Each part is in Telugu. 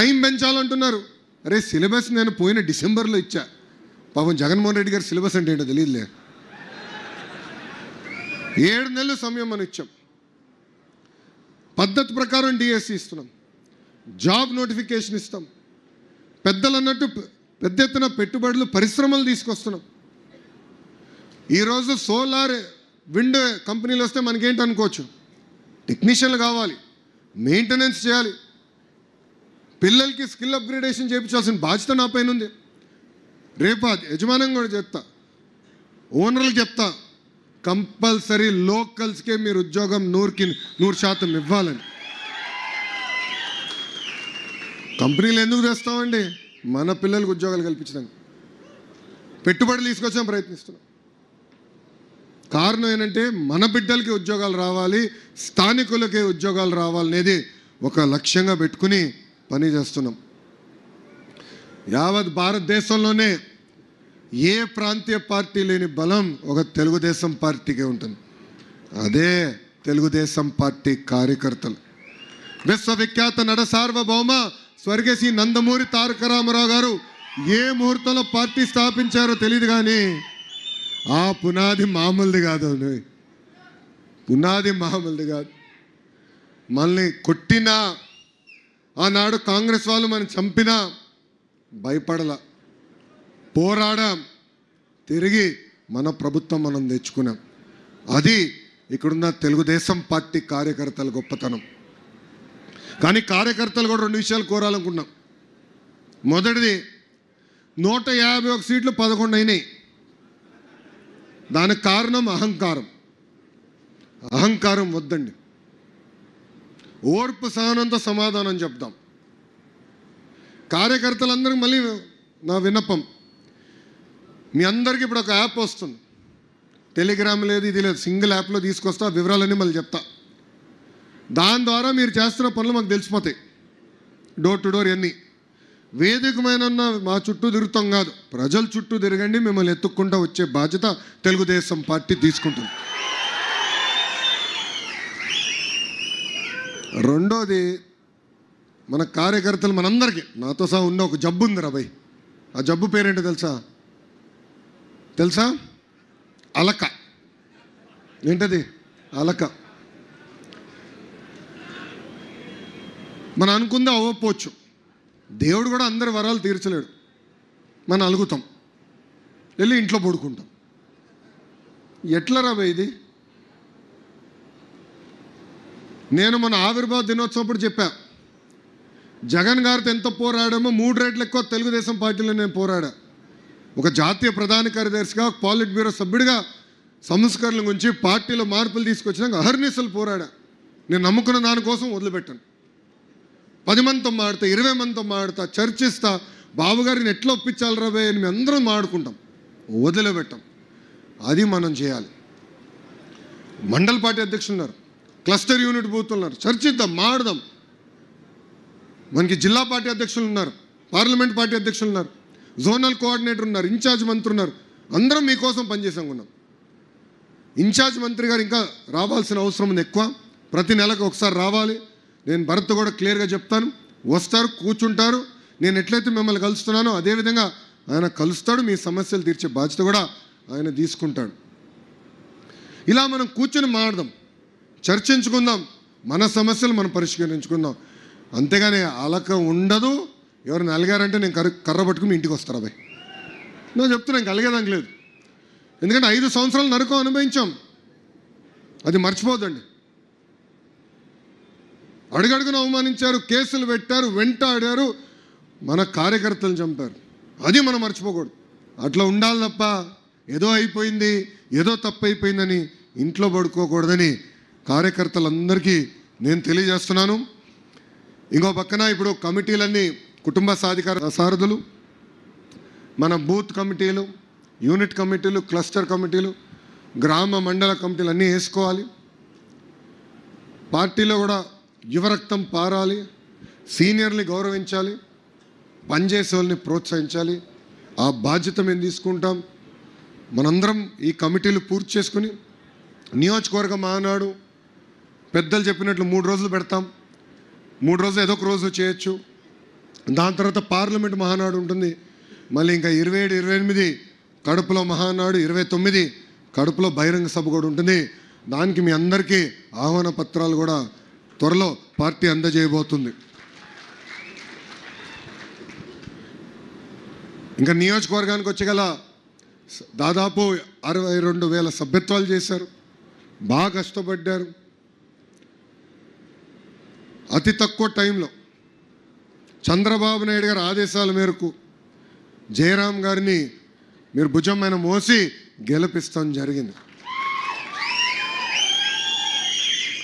టైం పెంచాలంటున్నారు. అరే సిలబస్ నేను పోయిన డిసెంబర్లో ఇచ్చా. పాపం జగన్మోహన్ రెడ్డి గారు సిలబస్ అంటే ఏంటో తెలియదులే. 7 నెలలు సమయం మనం ఇచ్చాం. పద్ధతి ప్రకారం డిఎస్సి ఇస్తున్నాం, జాబ్ నోటిఫికేషన్ ఇస్తాం, పెద్దలు అన్నట్టు పెద్ద ఎత్తున పెట్టుబడులు పరిశ్రమలు తీసుకొస్తున్నాం. ఈరోజు సోలార్ విండ్ కంపెనీలు వస్తే మనకేంటి అనుకోవచ్చు, టెక్నీషియన్లు కావాలి, మెయింటెనెన్స్ చేయాలి, పిల్లలకి స్కిల్ అప్గ్రేడేషన్ చేయించాల్సిన బాధ్యత నా పైన ఉంది. రేపు యజమానం కూడా చెప్తా, ఓనర్లకు చెప్తా, కంపల్సరీ లోకల్స్కే మీరు ఉద్యోగం 100% ఇవ్వాలని. కంపెనీలు ఎందుకు తెస్తామండి? మన పిల్లలకు ఉద్యోగాలు కల్పించడానికి, పెట్టుబడులు తీసుకొచ్చాం, ప్రయత్నిస్తున్నాం. కారణం ఏంటంటే మన బిడ్డలకి ఉద్యోగాలు రావాలి, స్థానికులకే ఉద్యోగాలు రావాలనేది ఒక లక్ష్యంగా పెట్టుకుని పని చేస్తున్నాం. యావత్ భారతదేశంలోనే ఏ ప్రాంతీయ పార్టీ లేని బలం ఒక తెలుగుదేశం పార్టీకే ఉంటుంది. అదే తెలుగుదేశం పార్టీ కార్యకర్తలు. విశ్వవిఖ్యాత నట సార్వభౌమ స్వర్గీయ శ్రీ నందమూరి తారక రామారావు గారు ఏ ముహూర్తంలో పార్టీ స్థాపించారో తెలియదు, కానీ ఆ పునాది మామూలుది కాదు, పునాది మామూలుది కాదు. మనల్ని కొట్టినా, ఆనాడు కాంగ్రెస్ వాళ్ళు మనం చంపినా భయపడలా, పోరాడాం, తిరిగి మన ప్రభుత్వం మనం తెచ్చుకున్నాం. అది ఇక్కడున్న తెలుగుదేశం పార్టీ కార్యకర్తల గొప్పతనం. కానీ కార్యకర్తలు కూడా 2 విషయాలు కోరాలనుకున్నాం. మొదటిది, 151 సీట్లు 11 అయినాయి. దానికి కారణం అహంకారం. అహంకారం వద్దండి, ఓర్పు సహనంతో సమాధానం చెప్దాం. కార్యకర్తలందరికీ మళ్ళీ నా విన్నపం, మీ అందరికీ ఇప్పుడు ఒక యాప్ వస్తుంది, టెలిగ్రామ్ లేదు, ఇది లేదు, సింగిల్ యాప్లో తీసుకొస్తా, వివరాలన్నీ మళ్ళీ చెప్తా. దాని ద్వారా మీరు చేస్తున్న పనులు మాకు తెలిసిపోతాయి, డోర్ టు డోర్ అన్నీ. వేదికమైన మా చుట్టూ తిరుగుతాం కాదు, ప్రజల చుట్టూ తిరగండి, మిమ్మల్ని ఎత్తుక్కుంటూ వచ్చే బాధ్యత తెలుగుదేశం పార్టీ తీసుకుంటుంది. రెండోది, మన కార్యకర్తలు మనందరికీ, నాతో సహా ఉన్న ఒక జబ్బు ఉంది రాబాయ్. ఆ జబ్బు పేరేంటో తెలుసా? అలక. ఏంటది? అలక. మనం అనుకుందా అవ్వకపోవచ్చు, దేవుడు కూడా అందరి వరాలు తీర్చలేడు. మనం అలుగుతాం, వెళ్ళి ఇంట్లో పడుకుంటాం. ఎట్లా రాబాయ్ ఇది? నేను మన ఆవిర్భావ దినోత్సవం చెప్పా, జగన్ గారితో ఎంత పోరాడామో 3 రెట్లు ఎక్కువ తెలుగుదేశం పార్టీలో నేను పోరాడా. ఒక జాతీయ ప్రధాన కార్యదర్శిగా, పాలిట్ బ్యూరో సభ్యుడిగా సంస్కరణల గురించి, పార్టీలో మార్పులు తీసుకొచ్చినాక అహర్నిశలు పోరాడా. నేను నమ్ముకున్న దానికోసం వదిలిపెట్టాను. 10 మందితో మాడతా, 20 మందితో మాడతా, చర్చిస్తా, బాబుగారిని ఎట్లా ఒప్పించాలి రాబోయే అని మేము అందరం మాడుకుంటాం, వదిలిపెట్టాం. అది మనం చేయాలి. మండల పార్టీ అధ్యక్షులు ఉన్నారు, క్లస్టర్ యూనిట్ బూత్లు ఉన్నారు, చర్చిద్దాం, మాడదాం. మనకి జిల్లా పార్టీ అధ్యక్షులు ఉన్నారు, పార్లమెంట్ పార్టీ అధ్యక్షులు ఉన్నారు, జోనల్ కోఆర్డినేటర్ ఉన్నారు, ఇన్ఛార్జ్ మంత్రి ఉన్నారు. అందరం మీకోసం పనిచేసాం ఉన్నాం. ఇన్ఛార్జ్ మంత్రి గారు ఇంకా రావాల్సిన అవసరం ఉంది ఎక్కువ. ప్రతి నెలకు ఒకసారి రావాలి. నేను భరత్ కూడా క్లియర్గా చెప్తాను, వస్తారు, కూర్చుంటారు. నేను ఎట్లయితే మిమ్మల్ని కలుస్తున్నానో అదేవిధంగా ఆయన కలుస్తాడు. మీ సమస్యలు తీర్చే బాధ్యత కూడా ఆయన తీసుకుంటాడు. ఇలా మనం కూర్చొని మాట్లాడదాం, చర్చించుకుందాం, మన సమస్యలు మనం పరిష్కరించుకుందాం. అంతేగాని అలక ఉండదు. ఎవరిని అలిగారంటే నేను కర్ర పట్టుకుని ఇంటికి వస్తారా బాయ్? నేను చెప్తున్నా, ఇంక అలిగేదానికి లేదు. ఎందుకంటే 5 సంవత్సరాలు నరకం అనుభవించాం, అది మర్చిపోదండి. అడుగడుగున అవమానించారు, కేసులు పెట్టారు, వెంటాడారు, మన కార్యకర్తలు చంపారు. అది మనం మర్చిపోకూడదు. అట్లా ఉండాలి తప్ప ఏదో అయిపోయింది, ఏదో తప్పు అయిపోయిందని ఇంట్లో పడుకోకూడదని కార్యకర్తలందరికీ నేను తెలియజేస్తున్నాను. ఇంకో పక్కన ఇప్పుడు కమిటీలన్నీ కుటుంబ సాధికార సారథులు, మన బూత్ కమిటీలు, యూనిట్ కమిటీలు, క్లస్టర్ కమిటీలు, గ్రామ మండల కమిటీలు అన్నీ వేసుకోవాలి. పార్టీలో కూడా యువరక్తం పారాలి, సీనియర్ని గౌరవించాలి, పనిచేసే వాళ్ళని ప్రోత్సహించాలి. ఆ బాధ్యత మేము తీసుకుంటాం. మనందరం ఈ కమిటీలు పూర్తి చేసుకుని నియోజకవర్గ మహానాడు పెద్దలు చెప్పినట్లు 3 రోజులు పెడతాం. 3 రోజులు ఏదో ఒక రోజు చేయొచ్చు. దాని తర్వాత పార్లమెంట్ మహానాడు ఉంటుంది. మళ్ళీ ఇంకా 27, 28 కడపలో మహానాడు, 29 కడపలో బహిరంగ సభ కూడా ఉంటుంది. దానికి మీ అందరికీ ఆహ్వాన పత్రాలు కూడా త్వరలో పార్టీ అందజేయబోతుంది. ఇంకా నియోజకవర్గానికి వచ్చగల దాదాపు 62,000 సభ్యత్వాలు చేశారు. బాగా కష్టపడ్డారు. అతి తక్కువ టైంలో చంద్రబాబు నాయుడు గారి ఆదేశాల మేరకు జయరాం గారిని మీరు భుజమైన మోసి గెలిపిస్తాం జరిగింది.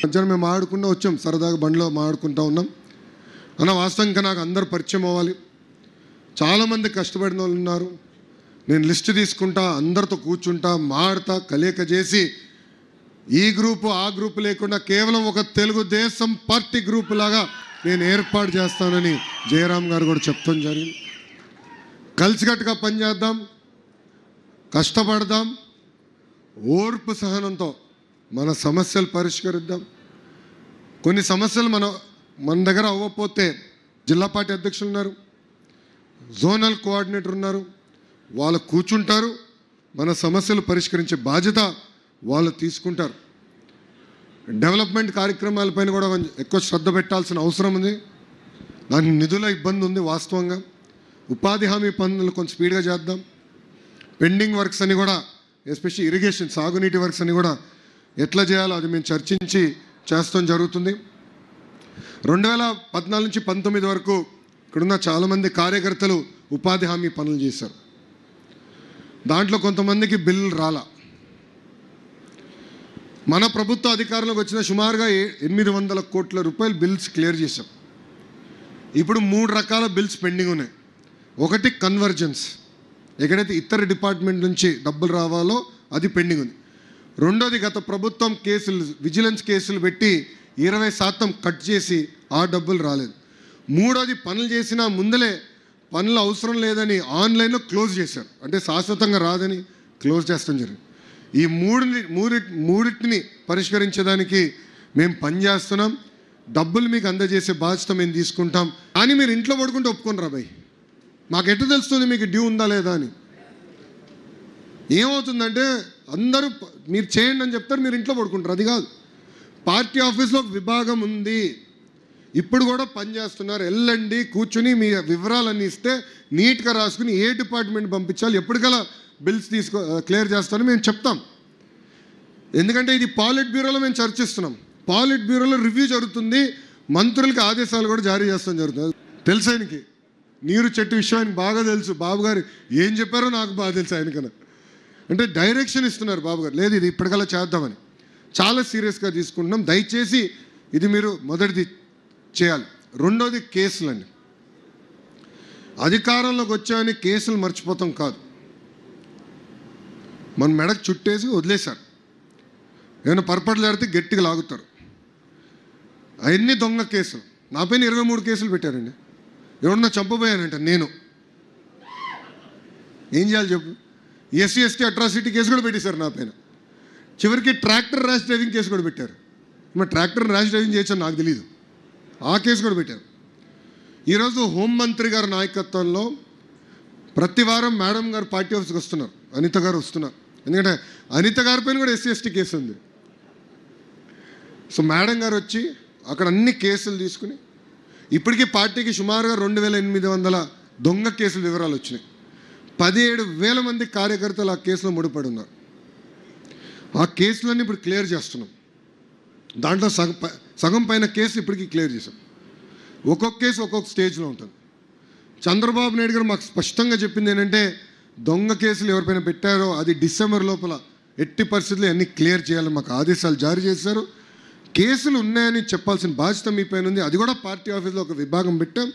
మధ్యాహ్నం మేము ఆడుకుంటూ వచ్చాం, సరదాగా బండిలో మాడుకుంటూ ఉన్నాం. అన్న వాస్తవంగా నాకు అందరు పరిచయం అవ్వాలి, చాలామంది కష్టపడిన వాళ్ళు ఉన్నారు. నేను లిస్ట్ తీసుకుంటా, అందరితో కూర్చుంటా, మాడతా, కలయిక చేసి ఈ గ్రూపు ఆ గ్రూపు లేకుండా కేవలం ఒక తెలుగుదేశం పార్టీ గ్రూపు లాగా నేను ఏర్పాటు చేస్తానని జయరాం గారు కూడా చెప్తాం జరిగింది. కలిసికట్టుగా పనిచేద్దాం, కష్టపడదాం, ఓర్పు సహనంతో మన సమస్యలు పరిష్కరిద్దాం. కొన్ని సమస్యలు మన దగ్గర అవ్వకపోతే జిల్లా పార్టీ అధ్యక్షులు ఉన్నారు, జోనల్ కోఆర్డినేటర్ ఉన్నారు, వాళ్ళు కూర్చుంటారు, మన సమస్యలు పరిష్కరించే బాధ్యత వాళ్ళు తీసుకుంటారు. డెవలప్మెంట్ కార్యక్రమాలపైన కూడా ఎక్కువ శ్రద్ధ పెట్టాల్సిన అవసరం ఉంది. దానికి నిధుల ఇబ్బంది ఉంది వాస్తవంగా. ఉపాధి హామీ పనులు కొంచెం స్పీడ్గా చేద్దాం. పెండింగ్ వర్క్స్ అని కూడా, ఎస్పెషల్లీ ఇరిగేషన్ సాగునీటి వర్క్స్ అని కూడా ఎట్లా చేయాలో అది మేము చర్చించి చేస్తాం జరుగుతుంది. 2014 నుంచి 19 వరకు ఇక్కడున్న చాలామంది కార్యకర్తలు ఉపాధి హామీ పనులు చేశారు. దాంట్లో కొంతమందికి బిల్లు రాలా. మన ప్రభుత్వ అధికారంలోకి వచ్చిన సుమారుగా 800 కోట్ల రూపాయలు బిల్స్ క్లియర్ చేశాం. ఇప్పుడు 3 రకాల బిల్స్ పెండింగ్ ఉన్నాయి. ఒకటి కన్వర్జెన్స్, ఎక్కడైతే ఇతర డిపార్ట్మెంట్ నుంచి డబ్బులు రావాలో అది పెండింగ్ ఉంది. రెండోది గత ప్రభుత్వం కేసులు, విజిలెన్స్ కేసులు పెట్టి 20% కట్ చేసి ఆ డబ్బులు రాలేదు. మూడోది పనులు చేసినా ముందలే పనులు అవసరం లేదని ఆన్లైన్లో క్లోజ్ చేశారు, అంటే శాశ్వతంగా రాదని క్లోజ్ చేస్తాం జరిగింది. ఈ మూడింటిని పరిష్కరించడానికి మేము పనిచేస్తున్నాం. డబ్బులు మీకు అందజేసే బాధ్యత మేము తీసుకుంటాం. కానీ మీరు ఇంట్లో పడుకుంటే ఒప్పుకోనరా భయ్, మాకు ఎట్లా తెలుస్తుంది మీకు డ్యూ ఉందా లేదా అని. ఏమవుతుందంటే అందరూ మీరు చేయండి అని చెప్తారు, మీరు ఇంట్లో పడుకుంటారు. అది కాదు, పార్టీ ఆఫీస్లో ఒక విభాగం ఉంది, ఇప్పుడు కూడా పనిచేస్తున్నారు. వెళ్ళండి, కూర్చుని మీ వివరాలన్నీ ఇస్తే నీట్గా రాసుకుని ఏ డిపార్ట్మెంట్ పంపించాలి, ఎప్పటికల్లా బిల్స్ క్లియర్ చేస్తామని మేము చెప్తాం. ఎందుకంటే ఇది పాలిట్ బ్యూరోలో మేము చర్చిస్తున్నాం. పాలిట్ బ్యూరోలో రివ్యూ జరుగుతుంది, మంత్రులకి ఆదేశాలు కూడా జారీ చేస్తాం జరుగుతుంది. తెలుసు ఆయనకి నీరు చెట్టు విషయం ఆయనకి బాగా తెలుసు. బాబు గారు ఏం చెప్పారో నాకు బాగా తెలుసు ఆయనకన్నా. అంటే డైరెక్షన్ ఇస్తున్నారు బాబు గారు, లేదు ఇది ఇప్పటికల్లా చేద్దామని. చాలా సీరియస్గా తీసుకుంటున్నాం. దయచేసి ఇది మీరు మొదటిది చేయాలి. రెండోది కేసులండి. అధికారంలోకి వచ్చాయని కేసులు మర్చిపోతాం కాదు, మన మెడకు చుట్టేసి వదిలేశారు. ఏమైనా పొరపాట్లు జరిగితే గట్టిగా లాగుతారు. అవన్నీ దొంగ కేసులు. నా పైన 23 కేసులు పెట్టారండి. ఎవరన్నా చంపబోయానంట, నేను ఏం చేయాలి చెప్పు. SC/ST అట్రాసిటీ కేసు కూడా పెట్టేశారు నా పైన. చివరికి ట్రాక్టర్ ర్యాష్ డ్రైవింగ్ కేసు కూడా పెట్టారు. మరి ట్రాక్టర్ ర్యాష్ డ్రైవింగ్ చేయొచ్చని నాకు తెలియదు, ఆ కేసు కూడా పెట్టారు. ఈరోజు హోంమంత్రి గారి నాయకత్వంలో ప్రతి వారం మేడం గారు పార్టీ ఆఫీస్కి వస్తున్నారు, అనిత గారు వస్తున్నారు. ఎందుకంటే అనిత గారి పైన కూడా SC/ST కేసు ఉంది. సో మేడం గారు వచ్చి అక్కడ అన్ని కేసులు తీసుకుని ఇప్పటికీ పార్టీకి సుమారుగా 2,800 దొంగ కేసుల వివరాలు వచ్చినాయి. 17,000 మంది కార్యకర్తలు ఆ కేసులో ముడిపడి ఉన్నారు. ఆ కేసులన్నీ ఇప్పుడు క్లియర్ చేస్తున్నాం. దాంట్లో సగం పైన కేసులు ఇప్పటికీ క్లియర్ చేసాం. ఒక్కొక్క కేసు ఒక్కొక్క స్టేజ్లో ఉంటుంది. చంద్రబాబు నాయుడు గారు మాకు స్పష్టంగా చెప్పింది ఏంటంటే, దొంగ కేసులు ఎవరిపైన పెట్టారో అది డిసెంబర్ లోపల ఎట్టి పరిస్థితుల్లో అన్నీ క్లియర్ చేయాలని మాకు ఆదేశాలు జారీ చేశారు. కేసులు ఉన్నాయని చెప్పాల్సిన బాధ్యత మీ పైన ఉంది. అది కూడా పార్టీ ఆఫీస్లో ఒక విభాగం పెట్టాం.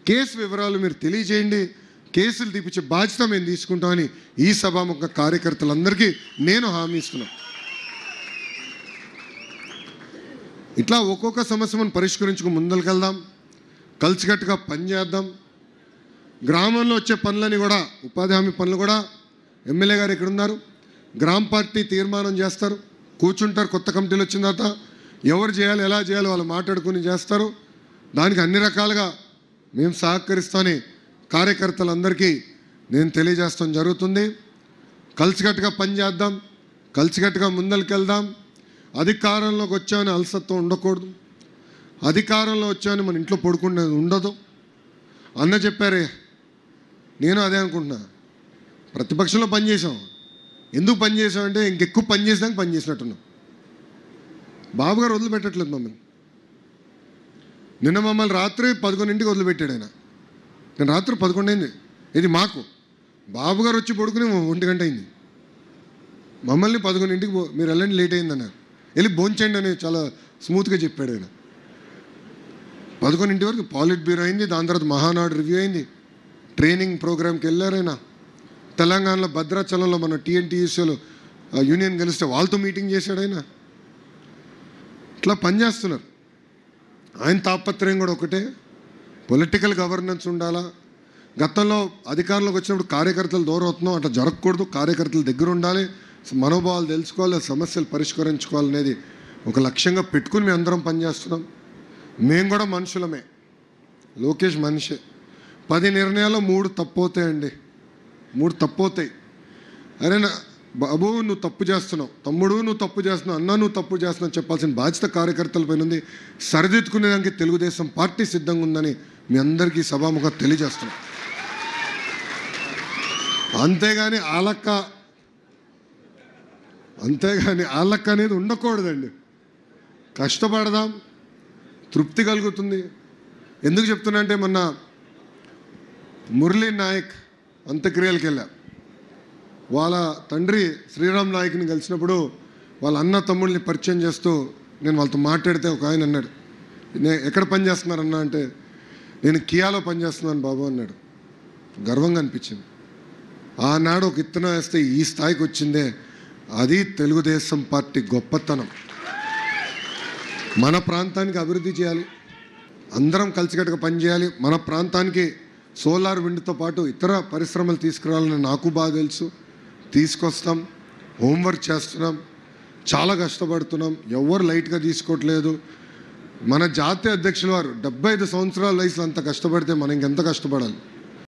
కేసు వివరాలు మీరు తెలియజేయండి, కేసులు తీపించే బాధ్యత మేము తీసుకుంటామని ఈ సభాముఖ కార్యకర్తలందరికీ నేను హామీ ఇస్తున్నాను. ఇట్లా ఒక్కొక్క సమస్య మనం పరిష్కరించుకుని ముందరికెళ్దాం, కలిసికట్టుగా పనిచేద్దాం. గ్రామంలో వచ్చే పనులని కూడా, ఉపాధి హామీ పనులు కూడా ఎమ్మెల్యే గారు ఇక్కడ ఉన్నారు, గ్రామ పార్టీ తీర్మానం చేస్తారు, కూర్చుంటారు. కొత్త కమిటీలు వచ్చిన తర్వాత ఎవరు చేయాలి, ఎలా చేయాలి వాళ్ళు మాట్లాడుకుని చేస్తారు. దానికి అన్ని రకాలుగా మేము సహకరిస్తామని కార్యకర్తలందరికీ నేను తెలియజేస్తాం జరుగుతుంది. కలిసికట్టుగా పనిచేద్దాం, కలిసికట్టుగా ముందరికెళ్దాం. అధికారంలోకి వచ్చామని అలసత్వం ఉండకూడదు. అధికారంలో వచ్చామని మన ఇంట్లో పడుకునేది ఉండదు. అన్న చెప్పారే, నేను అదే అనుకుంటున్నా. ప్రతిపక్షంలో పనిచేసాం. ఎందుకు పనిచేసామంటే ఇంకెక్కువ పని చేసినాక పని చేసినట్టున్నాం. బాబు గారు వదిలిపెట్టట్లేదు మమ్మల్ని. నిన్న మమ్మల్ని రాత్రి 11ంటికి వదిలిపెట్టాడు ఆయన. నేను రాత్రి 11 అయింది. ఇది మాకు బాబు గారు వచ్చి పడుకుని 1 గంట అయింది. మమ్మల్ని 11ంటికి మీరు వెళ్ళండి, లేట్ అయింది అన్నారు. వెళ్ళి భోంచేయండి అని చాలా స్మూత్గా చెప్పాడు ఆయన. 11 వరకు పాలిట్ బ్యూరో అయింది. దాని తర్వాత మహానాడు రివ్యూ అయింది. ట్రైనింగ్ ప్రోగ్రామ్కి వెళ్ళారు ఆయన. తెలంగాణలో భద్రాచలంలో మన టీఎన్టీయూసీలో యూనియన్ కలిస్తే వాళ్ళతో మీటింగ్ చేశాడు ఆయన. ఇట్లా పనిచేస్తున్నారు. ఆయన తాపత్రయం కూడా ఒకటే, పొలిటికల్ గవర్నెన్స్ ఉండాలా. గతంలో అధికారంలోకి వచ్చినప్పుడు కార్యకర్తలు దూరం అవుతున్నాం, అట్లా జరగకూడదు. కార్యకర్తల దగ్గర ఉండాలి, మనోభావాలు తెలుసుకోవాలి, సమస్యలు పరిష్కరించుకోవాలనేది ఒక లక్ష్యంగా పెట్టుకుని మేము అందరం పనిచేస్తున్నాం. మేము కూడా మనుషులమే. లోకేష్ మనిషే. 10 నిర్ణయాల్లో 3 తప్పవుతాయండి. 3 తప్పవుతాయి. అరే బాబు నువ్వు తప్పు చేస్తున్నావు, తమ్ముడు నువ్వు తప్పు చేస్తున్నావు, అన్న నువ్వు తప్పు చేస్తున్నావు చెప్పాల్సిన బాధ్యత కార్యకర్తలపైన ఉంది. సరిదిద్దుకునేదానికి తెలుగుదేశం పార్టీ సిద్ధంగా ఉందని మీ అందరికీ సభాముఖంగా తెలియజేస్తున్నాం. అంతేగాని ఆలక్క అనేది ఉండకూడదండి. కష్టపడదాం, తృప్తి కలుగుతుంది. ఎందుకు చెప్తున్నా అంటే మొన్న మురళీ నాయక్ అంత్యక్రియలకు వెళ్ళా. వాళ్ళ తండ్రి శ్రీరామ్ నాయక్ని కలిసినప్పుడు వాళ్ళ అన్న తమ్ముళ్ళని పరిచయం చేస్తూ నేను వాళ్ళతో మాట్లాడితే ఒక ఆయన అన్నాడు, నేను ఎక్కడ పనిచేస్తున్నారన్నా అంటే నేను కియాలో పనిచేస్తున్నాను బాబు అన్నాడు. గర్వంగా అనిపించింది. ఆనాడు ఒక ఇత్తనం వేస్తే ఈ స్థాయికి వచ్చిందే, అది తెలుగుదేశం పార్టీ గొప్పతనం. మన ప్రాంతానికి అభివృద్ధి చేయాలి, అందరం కలిసికట్టుగా పనిచేయాలి. మన ప్రాంతానికి సోలార్ విండ్తో పాటు ఇతర పరిశ్రమలు తీసుకురావాలని నాకు బాగా తెలుసు. తీసుకొస్తాం, హోంవర్క్ చేస్తున్నాం, చాలా కష్టపడుతున్నాం. ఎవరు లైట్గా తీసుకోవట్లేదు. మన జాతీయ అధ్యక్షుల వారు 75 సంవత్సరాల వయసులో అంత కష్టపడితే మనం ఇంకెంత కష్టపడాలి.